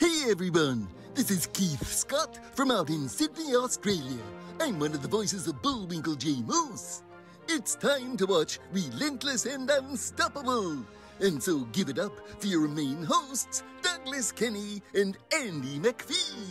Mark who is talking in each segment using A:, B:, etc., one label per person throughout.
A: Hey everyone, this is Keith Scott from out in Sydney, Australia. I'm one of the voices of Bullwinkle J. Moose. It's time to watch Relentless and Unstoppable. And so give it up for your main hosts, Douglas Kenny and Andy McPhee.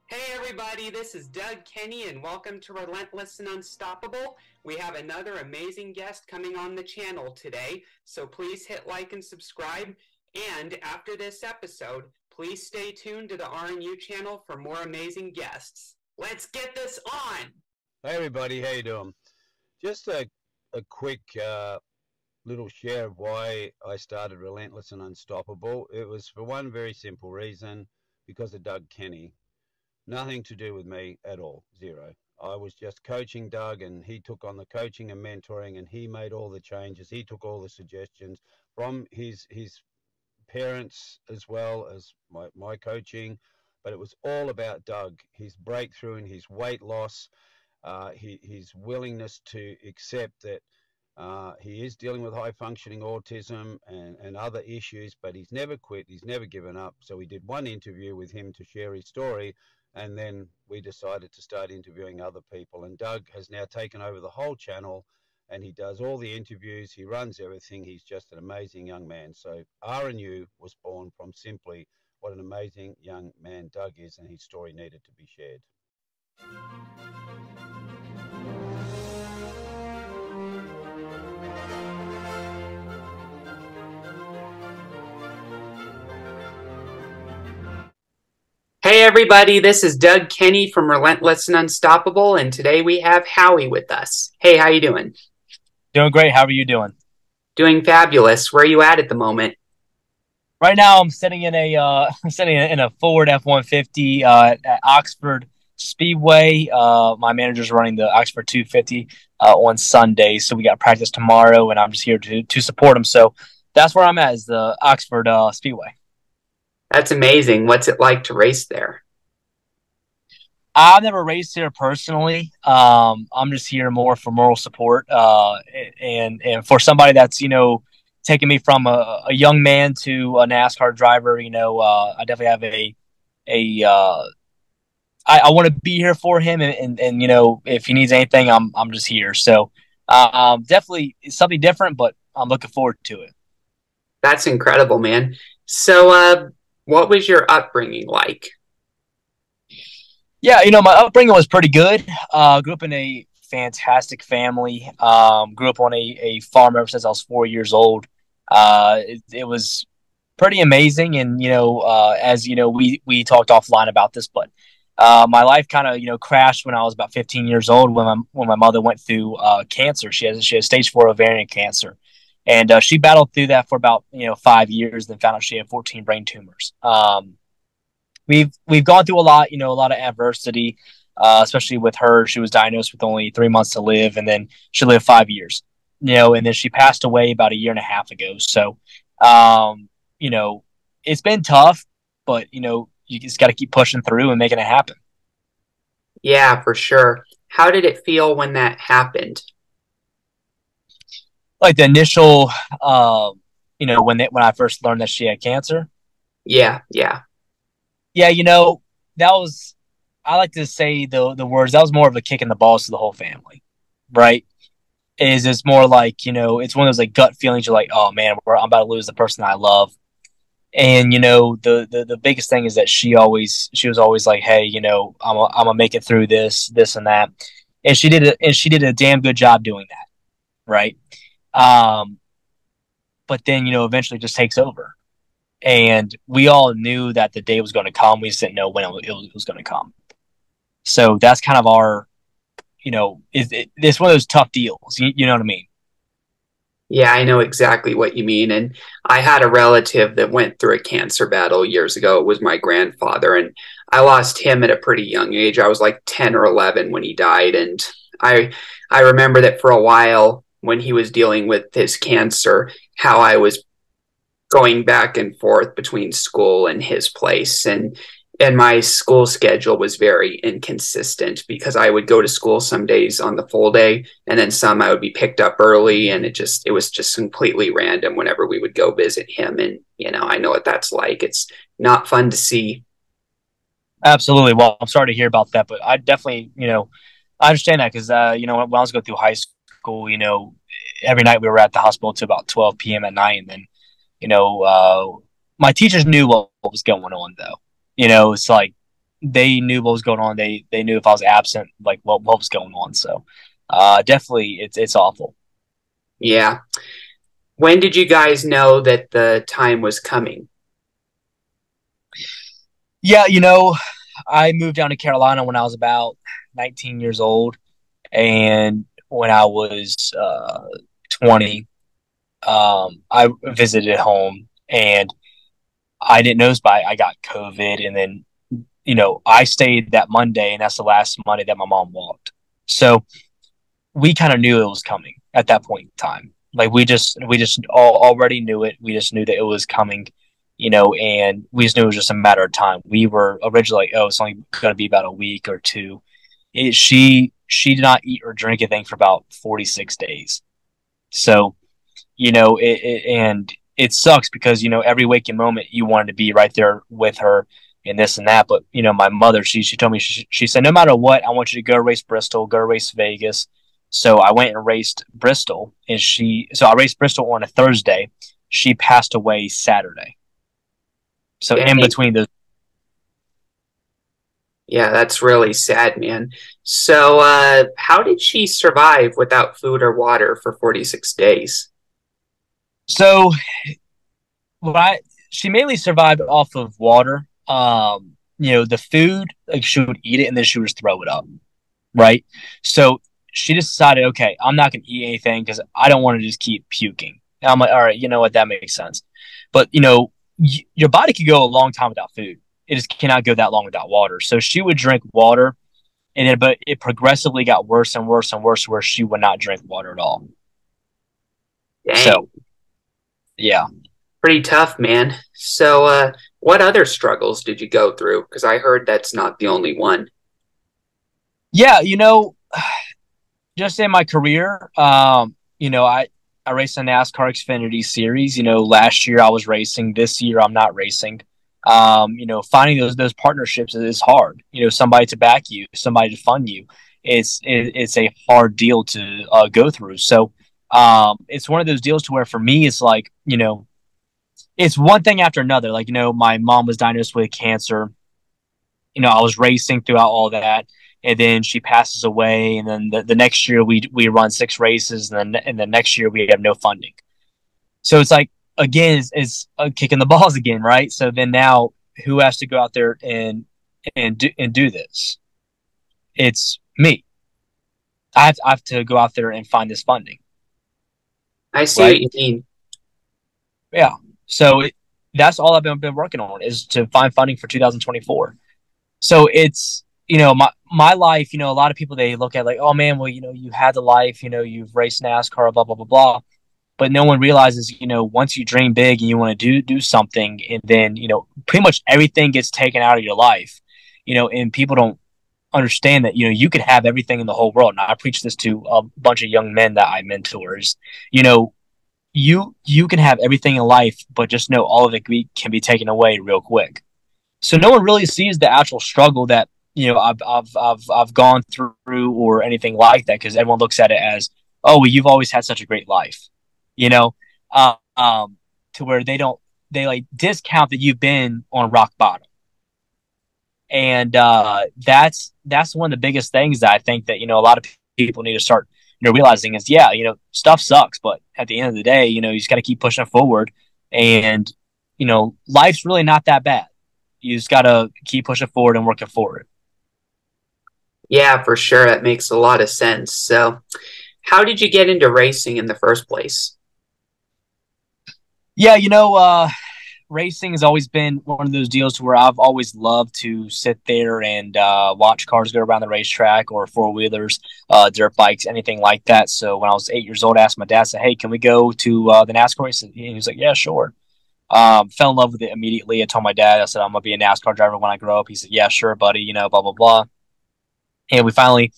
B: Hey everybody, this is Doug Kenny and welcome to Relentless and Unstoppable. We have another amazing guest coming on the channel today, so please hit like and subscribe. And after this episode, please stay tuned to the RNU channel for more amazing guests. Let's get this on!
C: Hey everybody, how you doing? Just a quick little share of why I started Relentless and Unstoppable. It was for one very simple reason, because of Doug Kenny. Nothing to do with me at all, zero. I was just coaching Doug, and he took on the coaching and mentoring, and he made all the changes. He took all the suggestions from his parents as well as my coaching, but it was all about Doug, his breakthrough and his weight loss, his willingness to accept that he is dealing with high functioning autism and other issues, but he's never quit, he's never given up. So we did one interview with him to share his story, and then we decided to start interviewing other people, and Doug has now taken over the whole channel, and he does all the interviews, he runs everything. He's just an amazing young man. So RNU was born from simply what an amazing young man Doug is, and his story needed to be shared.
B: Hey everybody, this is Doug Kenny from Relentless and Unstoppable, and today we have Howie with us. Hey, how you doing?
D: Doing great. How are you doing?
B: Doing fabulous. Where are you at the moment?
D: Right now, I'm sitting in a Ford F-150 at Oxford Speedway. My manager's running the Oxford 250 on Sunday, so we got practice tomorrow, and I'm just here to support him. So that's where I'm at, is the Oxford Speedway.
B: That's amazing. What's it like to race there?
D: I've never raced here personally. I'm just here more for moral support, and for somebody that's taking me from a young man to a NASCAR driver. I definitely have I want to be here for him, and if he needs anything, I'm just here. So definitely something different, but I'm looking forward to it.
B: That's incredible, man. So what was your upbringing like?
D: Yeah, my upbringing was pretty good. Grew up in a fantastic family. Grew up on a farm ever since I was 4 years old. It was pretty amazing, and as we talked offline about this, but my life kind of crashed when I was about 15 years old when my mother went through cancer. She has stage 4 ovarian cancer, and she battled through that for about 5 years. Then found out she had 14 brain tumors. We've gone through a lot of adversity, especially with her. She was diagnosed with only 3 months to live, and then she lived 5 years, and then she passed away about a year and a half ago. So, it's been tough, but, you just got to keep pushing through and making it happen.
B: Yeah, for sure. How did it feel when that happened?
D: Like the initial, when I first learned that she had cancer.
B: Yeah.
D: Yeah, that was, I like to say the words, that was more of a kick in the balls to the whole family, right? It's more like, it's one of those like gut feelings. You're like, oh man, I'm about to lose the person I love. And, the biggest thing is that she was always like, hey, I'm gonna make it through this and that. And she did a damn good job doing that. Right. But then, eventually it just takes over. And we all knew that the day was going to come. We just didn't know when it was going to come. So that's kind of our, it's one of those tough deals. You know what I mean?
B: Yeah, I know exactly what you mean. And I had a relative that went through a cancer battle years ago. It was my grandfather, and I lost him at a pretty young age. I was like 10 or 11 when he died. And I remember that for a while when he was dealing with his cancer, how I was going back and forth between school and his place. And And my school schedule was very inconsistent because I would go to school some days on the full day, and then some I would be picked up early, and it was just completely random whenever we would go visit him. And I know what that's like. It's not fun to see.
D: Absolutely. Well, I'm sorry to hear about that, but I definitely, I understand that because, when I was going through high school, every night we were at the hospital till about 12 p.m. at night. And then, my teachers knew what was going on, though. It's like they knew what was going on. They knew if I was absent, like what was going on. So, definitely, it's awful.
B: Yeah. When did you guys know that the time was coming?
D: Yeah, I moved down to Carolina when I was about 19 years old, and when I was 20, I visited home, and I didn't know, but I got COVID, and then I stayed that Monday, and that's the last Monday that my mom walked. So we kind of knew it was coming at that point in time. Like we just already knew it. We just knew that it was coming, and we just knew it was just a matter of time. We were originally like, oh, it's only going to be about a week or two. She did not eat or drink anything for about 46 days. So and it sucks because every waking moment you wanted to be right there with her and this and that. But my mother, she told me, she said, no matter what, I want you to go race Bristol, go race Vegas. So I went and raced Bristol, and so I raced Bristol on a Thursday. She passed away Saturday. So in
B: Dang.
D: between those.
B: Yeah, that's really sad, man. So, how did she survive without food or water for 46 days?
D: So she mainly survived off of water. The food, like she would eat it and then she would just throw it up. Right. So she just decided, okay, I'm not going to eat anything because I don't want to just keep puking. And I'm like, all right, you know what? That makes sense. But, your body could go a long time without food. It just cannot go that long without water. So she would drink water, but it progressively got worse and worse and worse where she would not drink water at all.
B: Dang.
D: So, yeah.
B: Pretty tough, man. So, what other struggles did you go through? Because I heard that's not the only one.
D: Yeah, just in my career, I raced a NASCAR Xfinity Series. Last year I was racing. This year I'm not racing. Finding those partnerships is hard. Somebody to back you, somebody to fund you. It's a hard deal to go through. So it's one of those deals to where for me it's like it's one thing after another. Like my mom was diagnosed with cancer. I was racing throughout all that, and then she passes away, and then the next year we run 6 races, and then the next year we have no funding. So it's like again, it's kicking the balls again, right? So then now who has to go out there and do this? It's me. I have to go out there and find this funding,
B: I see what
D: right?
B: you mean.
D: Yeah. So that's all I've been working on is to find funding for 2024. So it's my life. A lot of people they look at like, oh man, well you had the life. You've raced NASCAR, blah blah blah blah. But no one realizes, once you dream big and you want to do something, and then pretty much everything gets taken out of your life, and people don't understand that you could have everything in the whole world. Now I preach this to a bunch of young men that I mentors. You can have everything in life, but just know all of it can be taken away real quick. So no one really sees the actual struggle that I've gone through or anything like that, because everyone looks at it as, oh, well, you've always had such a great life, you know, uh, um, to where they like discount that you've been on rock bottom. And that's one of the biggest things that I think that a lot of people need to start realizing is, yeah, stuff sucks, but at the end of the day, you just got to keep pushing forward, and life's really not that bad. You just got to keep pushing forward and working forward.
B: Yeah, for sure. That makes a lot of sense. So, how did you get into racing in the first place?
D: Yeah, racing has always been one of those deals to where I've always loved to sit there and watch cars go around the racetrack, or four wheelers, dirt bikes, anything like that. So when I was 8 years old, I asked my dad, said, "Hey, can we go to the NASCAR race?" And he was like, "Yeah, sure." Fell in love with it immediately. I told my dad, I said, I'm going to be a NASCAR driver when I grow up. He said, yeah, sure, buddy, blah, blah, blah. And we finally,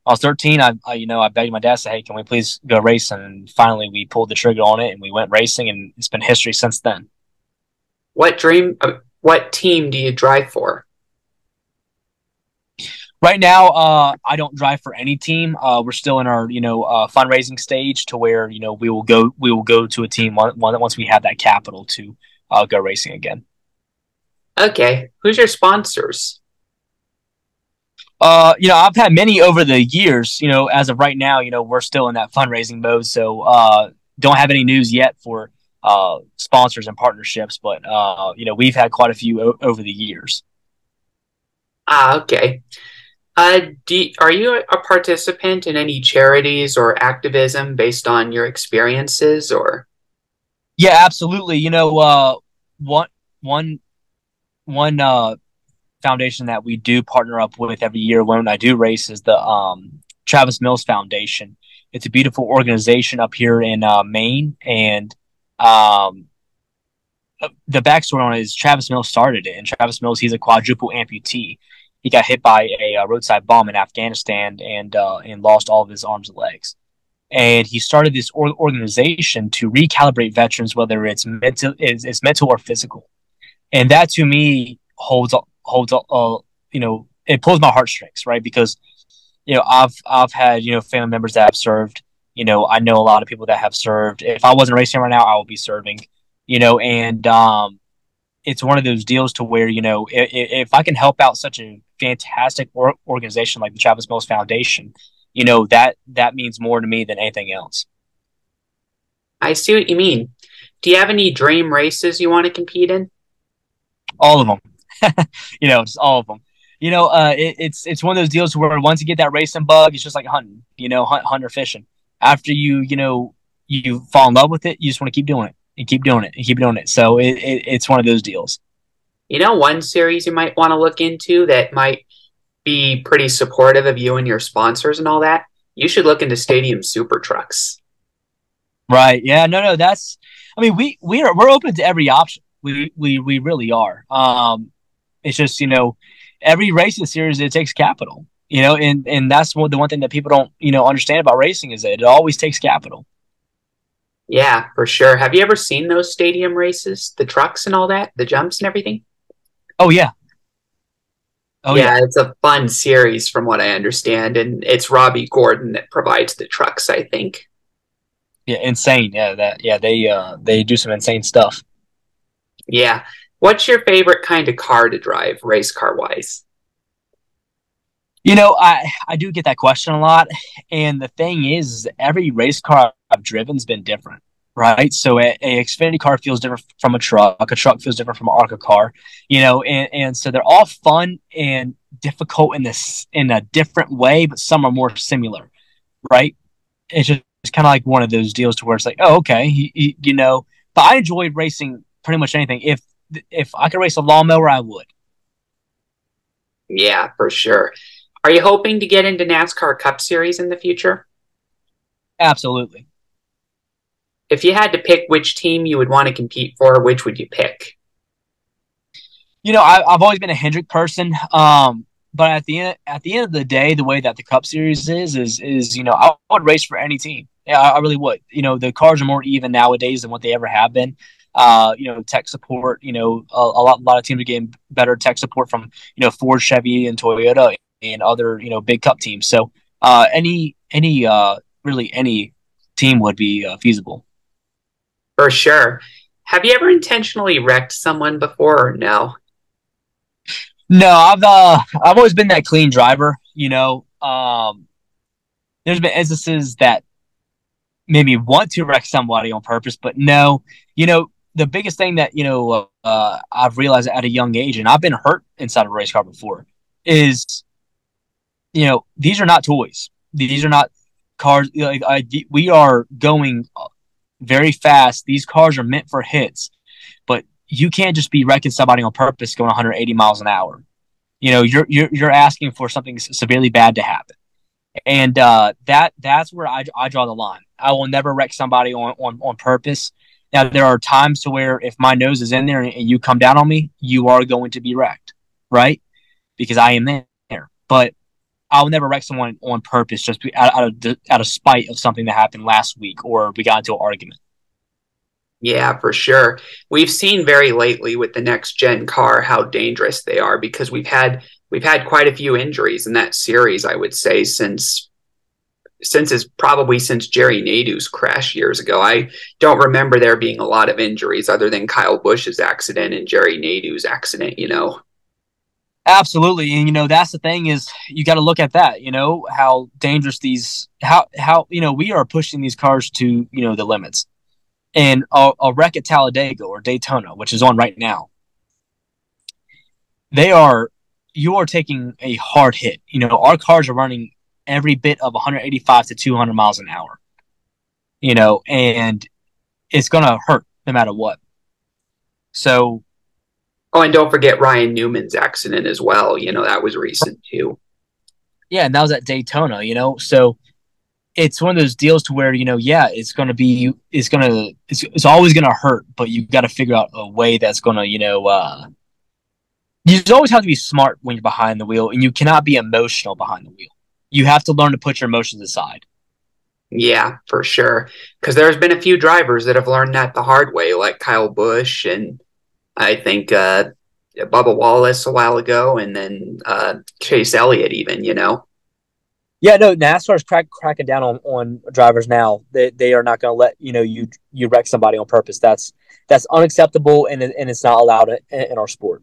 D: I was 13. I begged my dad, said, hey, can we please go racing? And finally we pulled the trigger on it and we went racing, and it's been history since then.
B: What team do you drive for?
D: Right now, I don't drive for any team. We're still in our, fundraising stage to where, we will go to a team once we have that capital to go racing again.
B: Okay. Who's your sponsors?
D: I've had many over the years. As of right now, we're still in that fundraising mode. So, don't have any news yet for sponsors and partnerships, but we've had quite a few over the years.
B: Okay. Are you a participant in any charities or activism based on your experiences, or?
D: Yeah, absolutely. One foundation that we do partner up with every year when I do race is the Travis Mills Foundation. It's a beautiful organization up here in Maine, and the backstory on it is Travis Mills started it. And Travis Mills, he's a quadruple amputee. He got hit by a roadside bomb in Afghanistan and lost all of his arms and legs. And he started this organization to recalibrate veterans, whether it's mental or physical. And that to me holds it pulls my heartstrings, right? Because I've had family members that have served. I know a lot of people that have served. If I wasn't racing right now, I would be serving. And it's one of those deals to where if I can help out such a fantastic organization like the Travis Mills Foundation, that means more to me than anything else.
B: I see what you mean. Do you have any dream races you want to compete in?
D: All of them. Just all of them. It's one of those deals where once you get that racing bug, it's just like hunting, hunt or fishing. After you fall in love with it, you just want to keep doing it and keep doing it and keep doing it. So it's one of those deals.
B: One series you might want to look into that might be pretty supportive of you and your sponsors and all that, you should look into stadium super trucks.
D: Right. Yeah. No. We're open to every option. We really are. It's just every racing series, it takes capital. And that's the one thing that people don't understand about racing is that it always takes capital.
B: Yeah, for sure. Have you ever seen those stadium races, the trucks and all that, the jumps and everything?
D: Oh yeah.
B: Yeah, it's a fun series from what I understand, and it's Robbie Gordon that provides the trucks, I think.
D: Yeah, insane. They do some insane stuff.
B: Yeah. What's your favorite kind of car to drive, race car wise?
D: I do get that question a lot, and the thing is every race car I've driven's been different, right? So a Xfinity car feels different from a truck feels different from an ARCA car, and so they're all fun and difficult in a different way, but some are more similar, right? It's kind of like one of those deals to where it's like, oh, okay, but I enjoy racing pretty much anything. If I could race a lawnmower, I would.
B: Yeah, for sure. Are you hoping to get into NASCAR Cup Series in the future?
D: Absolutely.
B: If you had to pick which team you would want to compete for, which would you pick?
D: I've always been a Hendrick person. But at the end of the day, the way that the Cup Series is I would race for any team. Yeah, I really would. The cars are more even nowadays than what they ever have been. Tech support. A lot of teams are getting better tech support from Ford, Chevy, and Toyota and other big Cup teams. So any team would be feasible.
B: For sure. Have you ever intentionally wrecked someone before, or no?
D: No, I've always been that clean driver. There's been instances that made me want to wreck somebody on purpose, but no. The biggest thing that I've realized at a young age, and I've been hurt inside of a race car before, is these are not toys. These are not cars. We are going very fast. These cars are meant for hits, but you can't just be wrecking somebody on purpose going 180 miles an hour. You're asking for something severely bad to happen, and that's where I draw the line. I will never wreck somebody on purpose. Now, there are times to where if my nose is in there and you come down on me, you are going to be wrecked, right? Because I am there. But I'll never wreck someone on purpose just out of spite of something that happened last week or we got into an argument.
B: Yeah, for sure. We've seen very lately with the next gen car how dangerous they are because we've had quite a few injuries in that series, I would say, since Jerry Nadeau's crash years ago. I don't remember there being a lot of injuries other than Kyle Busch's accident and Jerry Nadeau's accident, you know.
D: Absolutely. And, that's the thing is you got to look at that, how dangerous how we are pushing these cars to, the limits. And a wreck at Talladega or Daytona, which is on right now, you are taking a hard hit. Our cars are running every bit of 185 to 200 miles an hour, and it's going to hurt no matter what. So.
B: Oh, and don't forget Ryan Newman's accident as well. That was recent too.
D: Yeah, and that was at Daytona, so it's one of those deals to where, it's going to be, it's always going to hurt, but you got to figure out a way that's going to, you always have to be smart when you're behind the wheel, and you cannot be emotional behind the wheel. You have to learn to put your emotions aside.
B: Yeah, for sure. Because there's been a few drivers that have learned that the hard way, like Kyle Busch and I think Bubba Wallace a while ago, and then Chase Elliott even,
D: Yeah, no, NASCAR's cracking down on drivers now. They are not going to let you wreck somebody on purpose. That's unacceptable, and it's not allowed in our sport.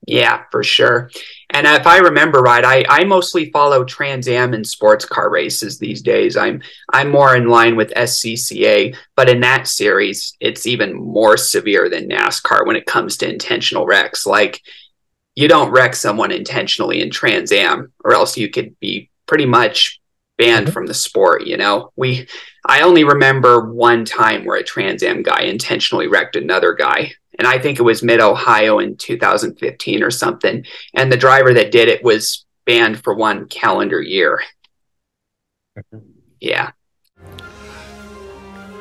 B: Yeah, for sure. And if I remember right, I mostly follow Trans Am and sports car races these days. I'm more in line with SCCA, but in that series, it's even more severe than NASCAR when it comes to intentional wrecks. Like, you don't wreck someone intentionally in Trans Am, or else you could be pretty much banned from the sport. I only remember one time where a Trans Am guy intentionally wrecked another guy. And I think it was Mid-Ohio in 2015 or something. And the driver that did it was banned for 1 calendar year. Yeah.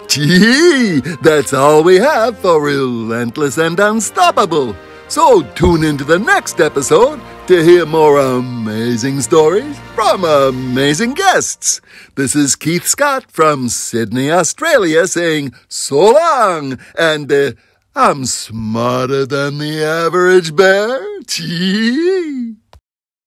A: Gee, that's all we have for Relentless and Unstoppable. So tune into the next episode to hear more amazing stories from amazing guests. This is Keith Scott from Sydney, Australia, saying so long, and I'm smarter than the average bear. Gee.